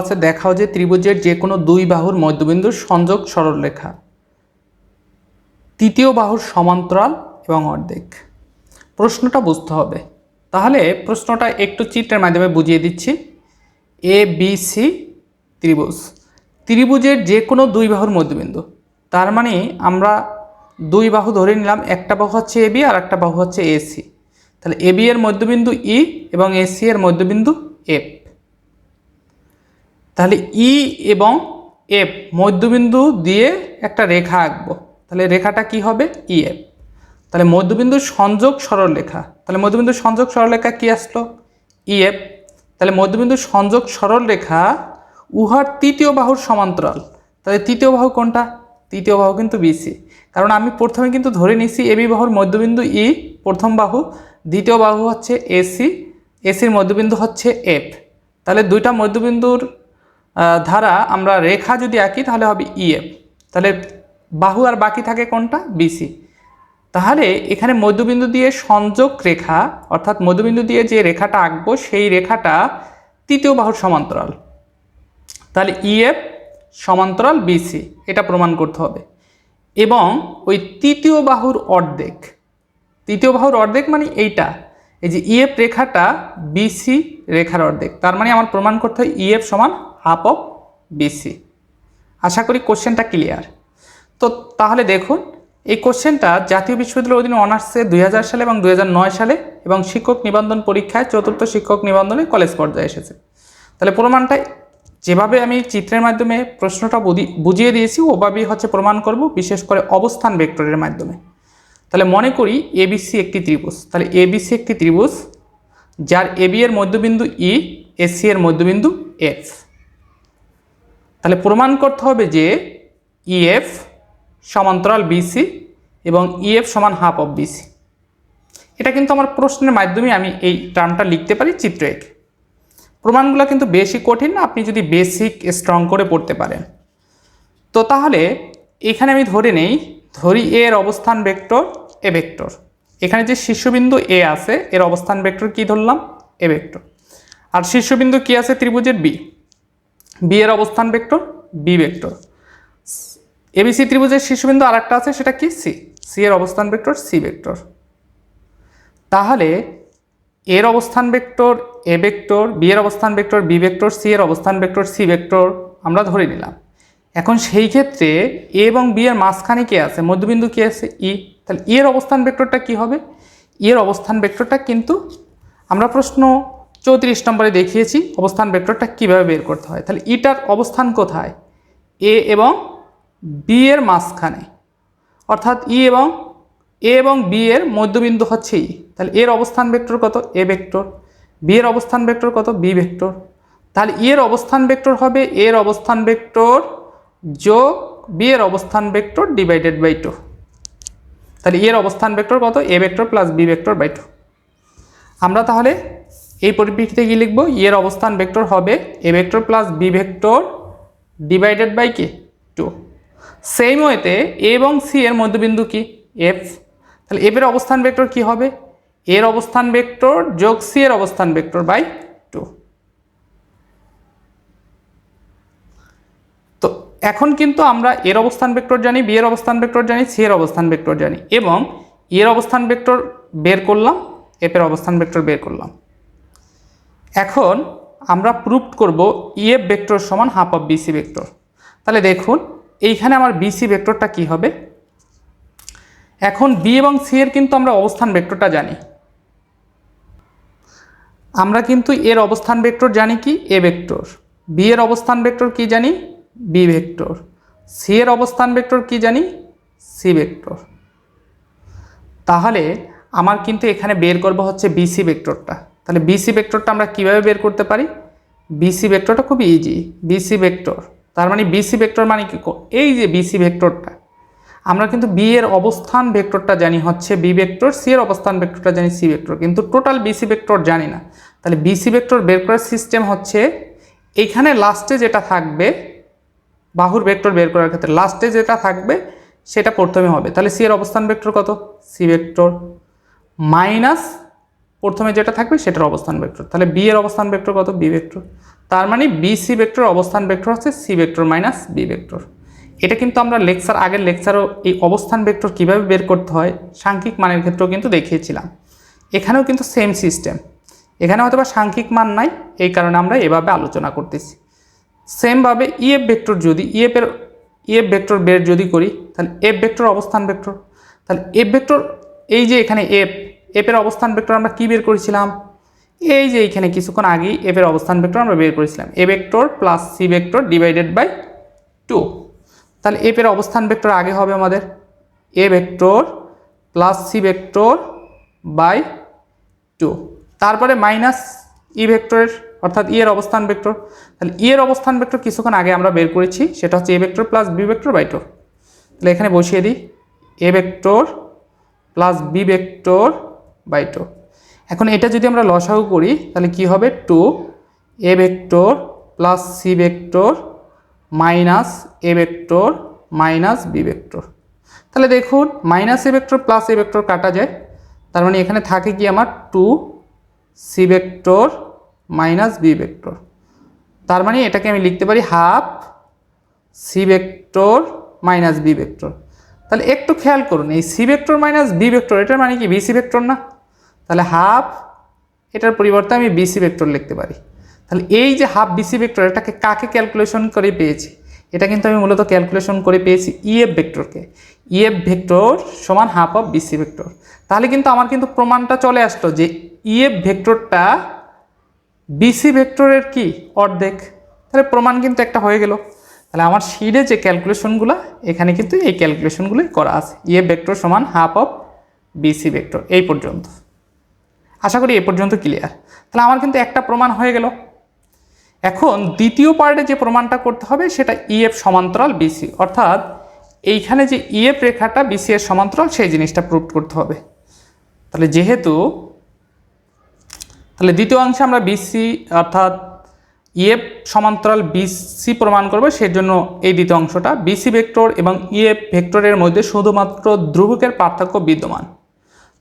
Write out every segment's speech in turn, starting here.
আছে দেখাও যে ত্রিভুজের যে কোনো দুই বাহুর মধ্যবিন্দুর সংযোগ সরলরেখা তৃতীয় বাহুর সমান্তরাল এবং অর্ধেক। প্রশ্নটা বুঝতে হবে। তাহলে প্রশ্নটা একটু চিত্রের মাধ্যমে বুঝিয়ে দিচ্ছি। এ বি সি ত্রিভুজের যে কোনো দুই বাহুর মধ্যবিন্দু, তার মানে আমরা দুই বাহু ধরে নিলাম, একটা বাহু হচ্ছে এ বি আর একটা বাহু হচ্ছে এসি। তাহলে এ বি এর মধ্যবিন্দু ই এবং এসি এর মধ্যবিন্দু এফ। তাহলে ই এবং এফ মধ্যবিন্দু দিয়ে একটা রেখা আঁকবো। তাহলে রেখাটা কি হবে? E F. তাহলে মধ্যবিন্দুর সংযোগ সরলরেখা, তাহলে মধ্যবিন্দুর সংযোগ সরলরেখা কি আসলো? E F. তাহলে মধ্যবিন্দুর সংযোগ সরলরেখা উহার তৃতীয় বাহুর সমান্তরাল। তাহলে তৃতীয় বাহু কোনটা? তৃতীয় বাহু কিন্তু বিসি, কারণ আমি প্রথমে কিন্তু ধরে নিছি এবি বাহুর মধ্যবিন্দু ই প্রথম বাহু, দ্বিতীয় বাহু হচ্ছে এসি, এসির মধ্যবিন্দু হচ্ছে এফ। তাহলে দুইটা মধ্যবিন্দুর ধারা আমরা রেখা যদি আঁকি তাহলে হবে ইএফ। তাহলে বাহু আর বাকি থাকে কোনটা? বিসি। তাহলে এখানে মধ্যবিন্দু দিয়ে সংযোগ রেখা, অর্থাৎ মধ্যবিন্দু দিয়ে যে রেখাটা আঁকবো সেই রেখাটা তৃতীয় বাহুর সমান্তরাল। তাহলে ইএফ সমান্তরাল বিসি, এটা প্রমাণ করতে হবে। এবং ওই তৃতীয় বাহুর অর্ধেক, তৃতীয় বাহুর অর্ধেক মানে এইটা, এই যে ইএফ রেখাটা বিসি রেখার অর্ধেক। তার মানে আমার প্রমাণ করতে হয় ইএফ সমান হাফ অফ বিসি। আশা করি কোশ্চেনটা ক্লিয়ার। তো তাহলে দেখুন, এই কোশ্চেনটা জাতীয় বিশ্ববিদ্যালয়ের অধীনে অনার্সে 2000 সালে এবং 2009 সালে এবং শিক্ষক নিবন্ধন পরীক্ষায় চতুর্থ শিক্ষক নিবন্ধনে কলেজ পর্যায়ে এসেছে। তাহলে প্রমাণটা যেভাবে আমি চিত্রের মাধ্যমে প্রশ্নটা বুঝিয়ে দিয়েছি ওভাবেই হচ্ছে প্রমাণ করব, বিশেষ করে অবস্থান ভেক্টরের মাধ্যমে। তাহলে মনে করি এবিসি একটি ত্রিভুজ। তাহলে এবিসি একটি ত্রিভুজ যার এবি এর মধ্যবিন্দু ই, এসি এর মধ্যবিন্দু এফ। তাহলে প্রমাণ করতে হবে যে ইএফ সমান্তরাল বিসি এবং ইএফ সমান হাফ অফ বিসি। এটা কিন্তু আমার প্রশ্নের মাধ্যমে আমি এই টার্মটা লিখতে পারি চিত্র এঁকে। প্রমাণগুলো কিন্তু বেশি কঠিন না, আপনি যদি বেসিক স্ট্রং করে পড়তে পারেন। তো তাহলে এখানে আমি ধরি এ এর অবস্থান ভেক্টর এ ভেক্টর। এখানে যে শীর্ষবিন্দু এ আছে এর অবস্থান ভেক্টর কি ধরলাম? এ ভেক্টর। আর শীর্ষবিন্দু কি আছে ত্রিভুজের? বি। বি এর অবস্থান ভেক্টর বি ভেক্টর। এবিসি ত্রিভুজের শীর্ষবিন্দু আর একটা আছে, সেটা কি? সি। সি এর অবস্থান ভেক্টর সি ভেক্টর। তাহলে এর অবস্থান ভেক্টর এ ভেক্টর, বি এর অবস্থান ভেক্টর বি ভেক্টর, সি এর অবস্থান ভেক্টর সি ভেক্টর আমরা ধরে নিলাম। এখন সেই ক্ষেত্রে এ এবং বি এর মাঝখানে কে আছে? মধ্যবিন্দু কি আছে? ই। তাহলে ই এর অবস্থান ভেক্টরটা কি হবে? ই এর অবস্থান ভেক্টরটা কিন্তু আমরা প্রশ্ন 34 নম্বরে দেখিয়েছি অবস্থান ভেক্টরটা কিভাবে বের করতে হয়। তাহলে ইটার অবস্থান কোথায়? এ এবং বি এর মাঝখানে, অর্থাৎ ই এবং এ এবং বি এর মধ্যবিন্দু হচ্ছে ই। তাহলে এর অবস্থান ভেক্টর কত? A vector. বি এর অবস্থান ভেক্টর কত? B vector. তাহলে ই এর অবস্থান ভেক্টর হবে এর অবস্থান ভেক্টর যোগ বি এর অবস্থান ভেক্টর ডিভাইডেড বাই 2। তাহলে এর অবস্থান ভেক্টর কত? A vector plus B vector by 2। আমরা তাহলে এই পরিপ্রেক্ষিতে কি লিখব? এর অবস্থান ভেক্টর হবে A vector plus B vector divided by কি? 2। সেম ওয়েতে এ এবং সি এর মধ্যবিন্দু কি? এফ। তাহলে এফ এর অবস্থান ভেক্টর কি হবে? এর অবস্থান ভেক্টর যোগ সি এর অবস্থান ভেক্টর বাই 2। তো এখন কিন্তু আমরা এর অবস্থান ভেক্টর জানি, বি এর অবস্থান ভেক্টর জানি, সি এর অবস্থান ভেক্টর জানি এবং এর অবস্থান ভেক্টর বের করলাম, এফ এর অবস্থান ভেক্টর বের করলাম। এখন আমরা প্রুভ করব ইএফ ভেক্টর সমান হাফ অফ বিসি ভেক্টর। তাহলে দেখুন এইখানে আমার বিসি ভেক্টরটা কি হবে? এখন বি এবং সি এর কিন্তু আমরা অবস্থান ভেক্টরটা জানি। আমরা কিন্তু এর অবস্থান ভেক্টর জানি কি? এ ভেক্টর। বি এর অবস্থান ভেক্টর কি জানি? B vector. সি এর অবস্থান ভেক্টর কি জানি? C vector. তাহলে আমার কিন্তু এখানে বের করব হচ্ছে বিসি ভেক্টরটা। তাহলে বিসি ভেক্টরটা আমরা কিভাবে বের করতে পারি? বিসি ভেক্টরটা খুব ইজি। বিসি ভেক্টর তার মানে বিসি ভেক্টর মানে কি? এই যে বিসি ভেক্টরটা আমরা কিন্তু বি এর অবস্থান ভেক্টরটা জানি হচ্ছে বি ভেক্টর, সি এর অবস্থান ভেক্টরটা জানি সি ভেক্টর, কিন্তু টোটাল বিসি ভেক্টর জানি না। তাহলে বিসি ভেক্টর বের করার সিস্টেম হচ্ছে এইখানে লাস্টে যেটা থাকবে বাহুর ভেক্টর বের করার ক্ষেত্রে লাস্টে যেটা থাকবে সেটা প্রথমে হবে। তাহলে সি এর অবস্থান ভেক্টর কত? সি ভেক্টর মাইনাস প্রথমে যেটা থাকবে সেটার অবস্থান ভেক্টর। তাহলে বি এর অবস্থান ভেক্টর কত? B vector. তার মানে বিসি ভেক্টর অবস্থান ভেক্টর হচ্ছে C vector minus B vector. এটা কিন্তু আমরা আগের লেকচারও এই অবস্থান ভেক্টর কীভাবে বের করতে হয় সাংখ্যিক মানের ক্ষেত্রেও কিন্তু দেখিয়েছিলাম। এখানেও কিন্তু সেম সিস্টেম, এখানে হয়তো বা সাংখ্যিক মান নাই, এই কারণে আমরা এভাবে আলোচনা করতেছি। সেমভাবে ইএফ ভেক্টর যদি ইএফ ভেক্টর বের যদি করি, তাহলে এফ ভেক্টর অবস্থান ভেক্টর, তাহলে এফ ভেক্টর এই যে এখানে এফের অবস্থান ভেক্টর আমরা কি বের করেছিলাম, এই যে এইখানে কিছুক্ষণ আগেই এফের অবস্থান ভেক্টর আমরা বের করেছিলাম, A vector plus C vector divided by 2। তাহলে এফের অবস্থান ভেক্টর আগে হবে আমাদের A vector plus C vector by 2, তারপরে মাইনাস ই ভেক্টরের অর্থাৎ ই এর অবস্থান ভেক্টর। তাহলে ই এর অবস্থান ভেক্টর কিছুক্ষণ আগে আমরা বের করেছি, সেটা হচ্ছে A vector plus B vector by 2। তাহলে এখানে বসিয়ে দিই A vector plus B vector by 2। এখন এটা যদি আমরা লসাগু করি তাহলে কি হবে, 2 A vector plus C vector minus A vector minus B vector. তাহলে দেখুন minus A vector plus A vector কাটা যায়, তার মানে এখানে থাকে কি আমার 2 C vector minus B vector. তার মানে এটাকে আমি লিখতে পারি half C vector minus B vector. তাহলে একটু খেয়াল করুন, এই C vector minus B vector এটার মানে কি বিসি ভেক্টর না? তাহলে হাফ এটার পরিবর্তে আমি বিসি ভেক্টর লিখতে পারি। তাহলে এই যে হাফ বিসি ভেক্টর এটাকে কাকে ক্যালকুলেশন করে পেয়েছি, এটা কিন্তু আমি মূলত ক্যালকুলেশন করে পেয়েছি ইএফ ভেক্টরকে। ইএফ ভেক্টর সমান হাফ অফ বিসি ভেক্টর। তাহলে কিন্তু আমার কিন্তু প্রমাণটা চলে আসলো যে ইএফ ভেক্টরটা বিসি ভেক্টরের কি অর্ধেক। তাহলে প্রমাণ কিন্তু একটা হয়ে গেল। তাহলে আমার শিটে যে ক্যালকুলেশনগুলো এখানে কিন্তু এই ক্যালকুলেশনগুলোই করা আছে, ইএফ ভেক্টর সমান হাফ অফ বিসি ভেক্টর। এই পর্যন্ত আশা করি এই পর্যন্ত ক্লিয়ার। তাহলে আমার কিন্তু একটা প্রমাণ হয়ে গেল। এখন দ্বিতীয় পার্টে যে প্রমাণটা করতে হবে সেটা ইএফ সমান্তরাল বিসি, অর্থাৎ এইখানে যে ইএফ রেখাটা বিসি এর সমান্তরাল সেই জিনিসটা প্রুভ করতে হবে। তাহলে তাহলে দ্বিতীয় অংশে আমরা বিসি অর্থাৎ ইএফ সমান্তরাল বিসি প্রমাণ করব, সেজন্য এই দ্বিতীয় অংশটা বিসি ভেক্টর এবং ইএফ ভেক্টরের মধ্যে শুধুমাত্র ধ্রুবকের পার্থক্য বিদ্যমান।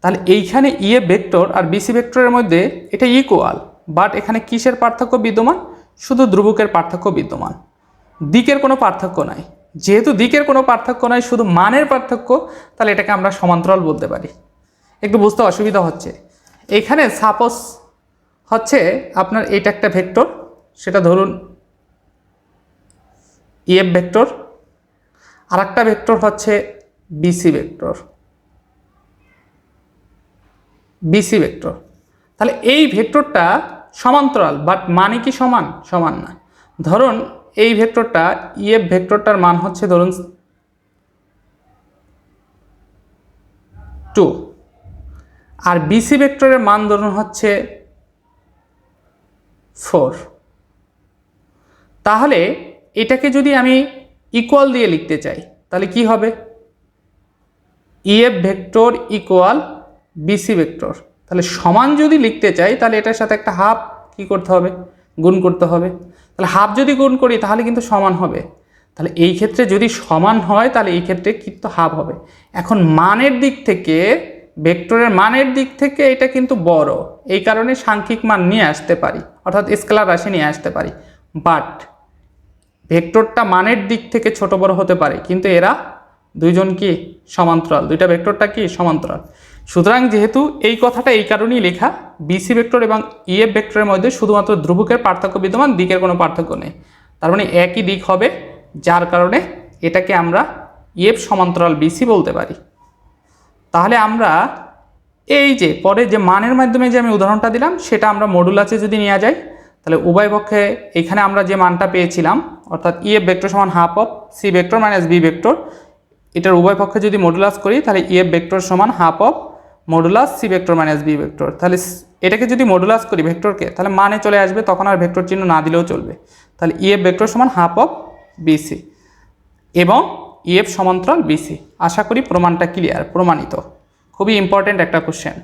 তাহলে এইখানে ইএফ ভেক্টর আর বিসি ভেক্টরের মধ্যে এটা ইকুয়াল, বাট এখানে কিসের পার্থক্য বিদ্যমান, শুধু ধ্রুবকের পার্থক্য বিদ্যমান, দিকের কোনো পার্থক্য নাই। যেহেতু দিকের কোনো পার্থক্য নাই, শুধু মানের পার্থক্য, তাহলে এটাকে আমরা সমান্তরাল বলতে পারি। একটু বুঝতে অসুবিধা হচ্ছে। এইখানে সাপোজ হচ্ছে আপনার এটা একটা ভেক্টর, সেটা ধরুন ইএফ ভেক্টর, আর একটা ভেক্টর হচ্ছে বিসি ভেক্টর। তাহলে এই ভেক্টরটা সমান্তরাল, বাট মানে কি সমান না। ধরুন এই ভেক্টরটা ইএফ ভেক্টরটার মান হচ্ছে ধরুন 2, আর বিসি ভেক্টরের মান ধরুন হচ্ছে 4। তাহলে এটাকে যদি আমি ইকুয়াল দিয়ে লিখতে চাই তাহলে কি হবে, EF vector equal BC vector. তাহলে সমান যদি লিখতে চাই তাহলে এটার সাথে একটা হাফ কি করতে হবে, গুণ করতে হবে। তাহলে হাফ যদি গুণ করি তাহলে কিন্তু সমান হবে। তাহলে এই ক্ষেত্রে যদি সমান হয় তাহলে এই ক্ষেত্রে কিন্তু হাফ হবে। এখন মানের দিক থেকে, ভেক্টরের মানের দিক থেকে এটা কিন্তু বড়, এই কারণে সাংখ্যিক মান নিয়ে আসতে পারি, অর্থাৎ স্কেলার রাশি নিয়ে আসতে পারি। বাট ভেক্টরটা মানের দিক থেকে ছোট বড় হতে পারে, কিন্তু এরা দুইজন কি সমান্তরাল, দুইটা ভেক্টরটা কি সমান্তরাল। সুতরাং যেহেতু এই কথাটা এই কারণেই লেখা, বিসি ভেক্টর এবং ইএফ ভেক্টরের মধ্যে শুধুমাত্র ধ্রুবকের পার্থক্য বিদ্যমান, দিকের কোনো পার্থক্য নেই। তার মানে একই দিক হবে, যার কারণে এটাকে আমরা ইএফ সমান্তরাল বিসি বলতে পারি। তাহলে আমরা এই যে পরে যে মানের মাধ্যমে যে আমি উদাহরণটা দিলাম সেটা আমরা মডুলাসে যদি নিয়ে যাই, তাহলে উভয় পক্ষে এখানে আমরা যে মানটা পেয়েছিলাম, অর্থাৎ ইএফ ভেক্টর সমান half of C vector minus B vector, এটার উভয় পক্ষে যদি মডুলাস করি তাহলে ইএফ ভেক্টর সমান half of modulus C vector minus B vector. তাহলে এটাকে যদি মডুলাস করি ভেক্টরকে, তাহলে মানে চলে আসবে, তখন আর ভেক্টর চিহ্ন না দিলেও চলবে। তাহলে ইএফ ভেক্টর সমান হাফ অফ বিসি এবং ইএফ সমান্তরাল বিসি। আশা করি প্রমাণটা ক্লিয়ার, প্রমাণিত। খুবই ইম্পর্টেন্ট একটা কোশ্চেন।